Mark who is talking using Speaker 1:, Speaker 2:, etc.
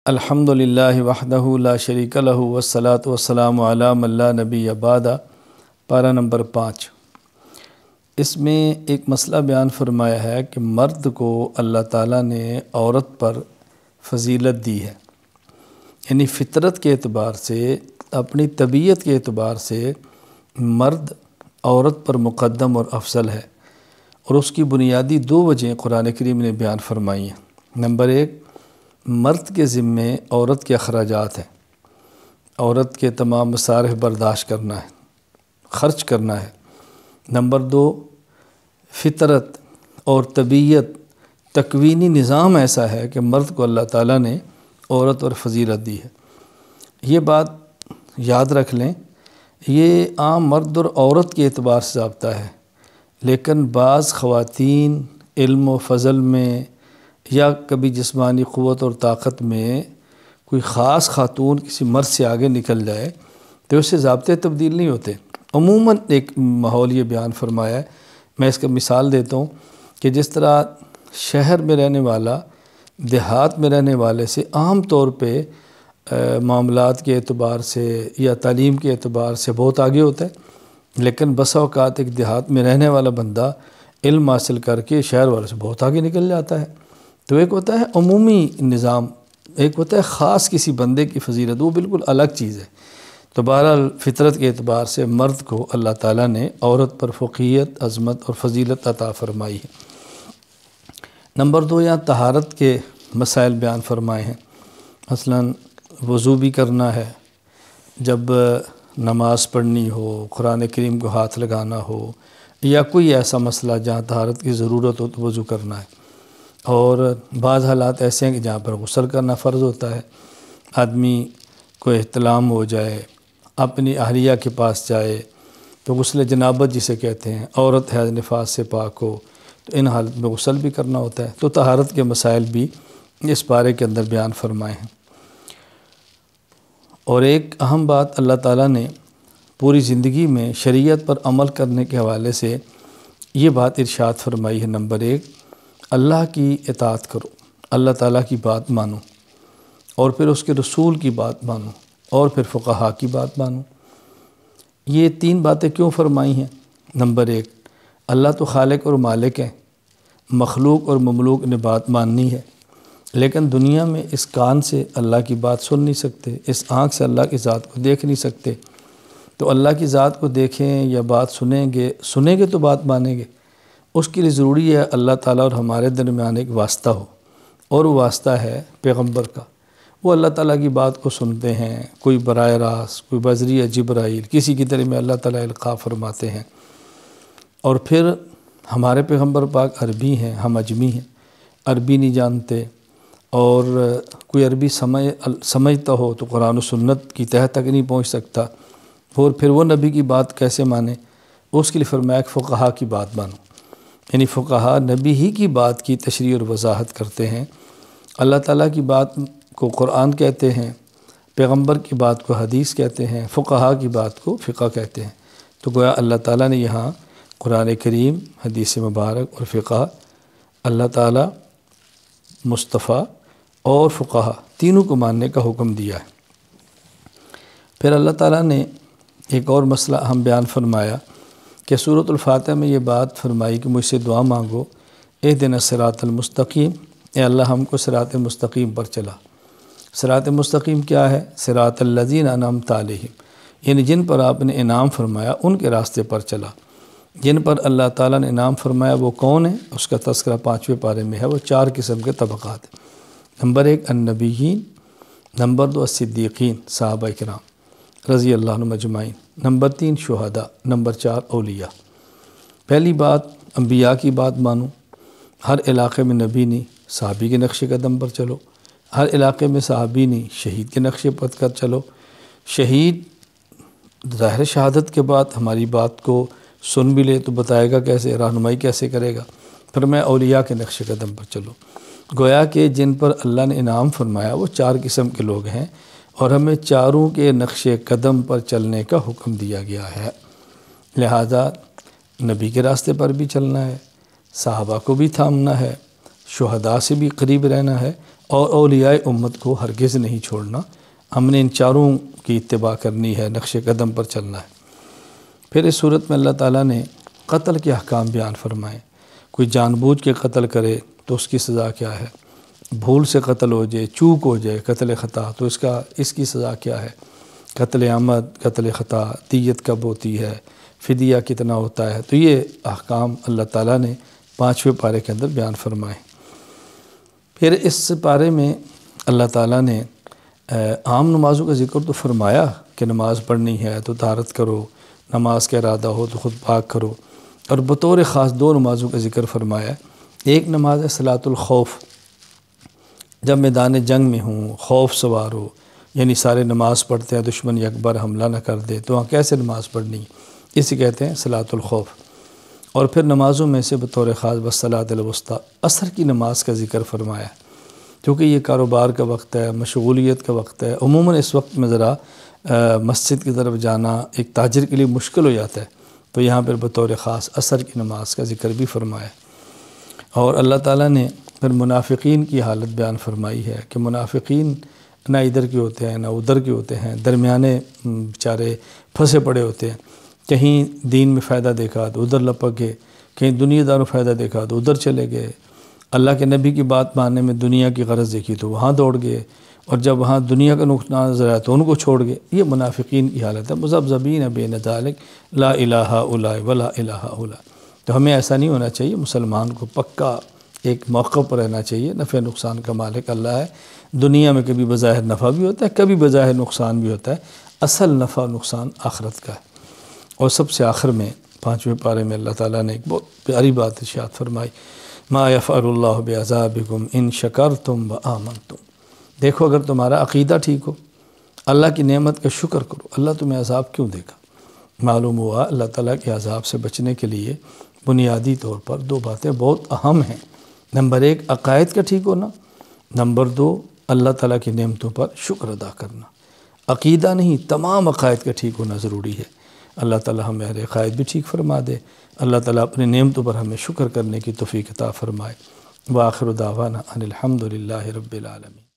Speaker 1: الحمدللہ وحدہ لا شریک لہ والصلاۃ والسلام علی من لا نبی بعد۔ پارہ نمبر 5۔ اس میں ایک مسئلہ بیان فرمایا ہے کہ مرد کو اللہ تعالیٰ نے عورت پر فضیلت دی ہے، یعنی فطرت کے اعتبار سے، اپنی طبیعت کے اعتبار سے مرد عورت پر مقدم اور افضل ہے، اور اس کی بنیادی 2 وجہیں قرآن کریم نے بیان فرمائی ہیں۔ نمبر 1، مرد کے ذمے عورت کے اخراجات ہیں، عورت کے تمام مصارف برداشت کرنا ہے، خرچ کرنا ہے۔ نمبر 2، فطرت اور طبیعت، تکوینی نظام ایسا ہے کہ مرد کو اللہ تعالیٰ نے عورت اور فضیلت دی ہے۔ یہ بات یاد رکھ لیں، یہ عام مرد اور عورت کے اعتبار سے ضابطہ ہے، لیکن بعض خواتین علم و فضل میں یا کبھی جسمانی قوت اور طاقت میں کوئی خاص خاتون کسی مرد سے آگے نکل جائے تو اس سے ضابطے تبدیل نہیں ہوتے۔ عموماً ایک ماحول یہ بیان فرمایا ہے۔ میں اس کا مثال دیتا ہوں کہ جس طرح شہر میں رہنے والا دیہات میں رہنے والے سے عام طور پہ معاملات کے اعتبار سے یا تعلیم کے اعتبار سے بہت آگے ہوتا ہے، لیکن بسا اوقات ایک دیہات میں رہنے والا بندہ علم حاصل کر کے شہر والوں سے بہت آگے نکل جاتا ہے۔ تو ایک ہوتا ہے عمومی نظام، ایک ہوتا ہے خاص کسی بندے کی فضیلت، وہ بالکل الگ چیز ہے۔ تو بہرحال فطرت کے اعتبار سے مرد کو اللہ تعالیٰ نے عورت پر فوقیت، عظمت اور فضیلت عطا فرمائی ہے۔ نمبر 2، یہاں طہارت کے مسائل بیان فرمائے ہیں۔ مثلاً وضو بھی کرنا ہے، جب نماز پڑھنی ہو، قرآن کریم کو ہاتھ لگانا ہو، یا کوئی ایسا مسئلہ جہاں طہارت کی ضرورت ہو تو وضو کرنا ہے۔ اور بعض حالات ایسے ہیں کہ جہاں پر غسل کرنا فرض ہوتا ہے، آدمی کو احتلام ہو جائے، اپنی اہلیہ کے پاس جائے تو غسل جنابت جسے کہتے ہیں، عورت حیض نفاس سے پاک ہو تو ان حالت میں غسل بھی کرنا ہوتا ہے۔ تو طہارت کے مسائل بھی اس پارے کے اندر بیان فرمائے ہیں۔ اور ایک اہم بات اللہ تعالیٰ نے پوری زندگی میں شریعت پر عمل کرنے کے حوالے سے یہ بات ارشاد فرمائی ہے۔ نمبر 1، اللہ کی اطاعت کرو، اللہ تعالیٰ کی بات مانو، اور پھر اس کے رسول کی بات مانو، اور پھر فقہا کی بات مانو۔ یہ 3 باتیں کیوں فرمائی ہیں؟ نمبر 1، اللہ تو خالق اور مالک ہے، مخلوق اور مملوک نے بات ماننی ہے، لیکن دنیا میں اس کان سے اللہ کی بات سن نہیں سکتے، اس آنکھ سے اللہ کی ذات کو دیکھ نہیں سکتے۔ تو اللہ کی ذات کو دیکھیں یا بات سنیں گے تو بات مانیں گے۔ اس کے لیے ضروری ہے اللہ تعالیٰ اور ہمارے درمیان ایک واسطہ ہو، اور وہ واسطہ ہے پیغمبر کا۔ وہ اللہ تعالیٰ کی بات کو سنتے ہیں، کوئی براہ راست، کوئی بذریعہ جبرائیل، کسی کی طرح میں اللہ تعالیٰ القاء فرماتے ہیں۔ اور پھر ہمارے پیغمبر پاک عربی ہیں، ہم اجمی ہیں، عربی نہیں جانتے، اور کوئی عربی سمجھتا ہو تو قرآن و سنت کی تہہ تک نہیں پہنچ سکتا، اور پھر وہ نبی کی بات کیسے مانے؟ اس کے لیے فرمایا کہ فقہا کی بات مانو، یعنی فقہا نبی ہی کی بات کی تشریح اور وضاحت کرتے ہیں۔ اللہ تعالیٰ کی بات کو قرآن کہتے ہیں، پیغمبر کی بات کو حدیث کہتے ہیں، فقہا کی بات کو فقہ کہتے ہیں۔ تو گویا اللہ تعالیٰ نے یہاں قرآن کریم، حدیث مبارک اور فقہ، اللہ تعالیٰ، مصطفیٰ اور فقہا تینوں کو ماننے کا حکم دیا ہے۔ پھر اللہ تعالیٰ نے ایک اور مسئلہ اہم بیان فرمایا کہ سورۃ الفاتحہ میں یہ بات فرمائی کہ مجھ سے دعا مانگو، اہدنا الصراط المستقیم، اے اللہ ہم کو صراط مستقیم پر چلا۔ صراط مستقیم کیا ہے؟ صراط الذین انعمت علیہم، یعنی جن پر آپ نے انعام فرمایا ان کے راستے پر چلا۔ جن پر اللہ تعالیٰ نے انعام فرمایا وہ کون ہے؟ اس کا تذکرہ 5ویں پارے میں ہے۔ وہ 4 قسم کے طبقات ہیں۔ نمبر 1 النبیین، نمبر 2 الصدیقین، صحابہ کرام رضی اللہ عنہم اجمعین، نمبر 3 شہداء، نمبر 4 اولیاء۔ پہلی بات، انبیاء کی بات مانو، ہر علاقے میں نبی نہیں، صحابی کے نقش قدم پر چلو، ہر علاقے میں صحابی نہیں، شہید کے نقش پر کر چلو۔ شہید ظاہر شہادت کے بعد ہماری بات کو سن بھی لے تو بتائے گا کیسے، رہنمائی کیسے کرے گا؟ پھر میں اولیاء کے نقش قدم پر چلو۔ گویا کہ جن پر اللہ نے انعام فرمایا وہ 4 قسم کے لوگ ہیں، اور ہمیں چاروں کے نقش قدم پر چلنے کا حکم دیا گیا ہے۔ لہذا نبی کے راستے پر بھی چلنا ہے، صحابہ کو بھی تھامنا ہے، شہداء سے بھی قریب رہنا ہے، اور اولیاء امت کو ہرگز نہیں چھوڑنا، ہم نے ان چاروں کی اتباع کرنی ہے، نقش قدم پر چلنا ہے۔ پھر اس صورت میں اللہ تعالیٰ نے قتل کے احکام بیان فرمائے۔ کوئی جان بوجھ کے قتل کرے تو اس کی سزا کیا ہے، بھول سے قتل ہو جائے، چوک ہو جائے، قتل خطا تو اس کی سزا کیا ہے، قتل عمد، قتل خطا، دیت کب ہوتی ہے، فدیہ کتنا ہوتا ہے، تو یہ احکام اللہ تعالیٰ نے 5ویں پارے کے اندر بیان فرمائے۔ پھر اس پارے میں اللہ تعالیٰ نے عام نمازوں کا ذکر تو فرمایا کہ نماز پڑھنی ہے تو طہارت کرو، نماز کا ارادہ ہو تو خود پاک کرو، اور بطور خاص 2 نمازوں کا ذکر فرمایا۔ ایک نماز ہے صلاۃ الخوف، جب میدان جنگ میں ہوں، خوف سوار ہو، یعنی سارے نماز پڑھتے ہیں، دشمن یکبر حملہ نہ کر دے، تو وہاں کیسے نماز پڑھنی، اسے کہتے ہیں صلاۃ الخوف۔ اور پھر نمازوں میں سے بطور خاص والصلاۃ الوسطیٰ، عصر کی نماز کا ذکر فرمایا، کیونکہ یہ کاروبار کا وقت ہے، مشغولیت کا وقت ہے، عموماً اس وقت میں ذرا مسجد کی طرف جانا ایک تاجر کے لیے مشکل ہو جاتا ہے، تو یہاں پر بطور خاص عصر کی نماز کا ذکر بھی فرمایا۔ اور اللہ تعالیٰ نے پھر منافقین کی حالت بیان فرمائی ہے کہ منافقین نہ ادھر کے ہوتے ہیں نہ ادھر کے ہوتے ہیں، درمیانے بیچارے پھنسے پڑے ہوتے ہیں، کہیں دین میں فائدہ دیکھا تو ادھر لپک گئے، کہیں دنیا دار میں فائدہ دیکھا تو ادھر چلے گئے، اللہ کے نبی کی بات ماننے میں دنیا کی غرض دیکھی تو وہاں دوڑ گئے، اور جب وہاں دنیا کا نقصان نظر آیا تو ان کو چھوڑ گئے۔ یہ منافقین کی حالت ہے، مذبذبین بین ذالک لا الہ الا ولا الہ الا۔ تو ہمیں ایسا نہیں ہونا چاہیے، مسلمان کو پکا ایک موقع پر رہنا چاہیے، نفع نقصان کا مالک اللہ ہے، دنیا میں کبھی بظاہر نفع بھی ہوتا ہے، کبھی بظاہر نقصان بھی ہوتا ہے، اصل نفع نقصان آخرت کا ہے۔ اور سب سے آخر میں 5ویں پارے میں اللہ تعالیٰ نے ایک بہت پیاری بات ارشاد فرمائی، ما یفعل اللہ بعذابکم ان شکرتم وآمنتم۔ دیکھو اگر تمہارا عقیدہ ٹھیک ہو، اللہ کی نعمت کا شکر کرو، اللہ تمہیں عذاب کیوں دے گا؟ معلوم ہوا اللہ تعالیٰ کے عذاب سے بچنے کے لیے بنیادی طور پر 2 باتیں بہت اہم ہیں۔ نمبر 1 عقائد کا ٹھیک ہونا، نمبر 2 اللہ تعالیٰ کی نعمتوں پر شکر ادا کرنا۔ عقیدہ نہیں، تمام عقائد کا ٹھیک ہونا ضروری ہے۔ اللہ تعالیٰ ہمیں ہر عقائد بھی ٹھیک فرما دے، اللہ تعالیٰ اپنے نعمتوں پر ہمیں شکر کرنے کی توفیق عطا فرمائے۔ وآخر دعوانا ان الحمد للہ رب العالمین۔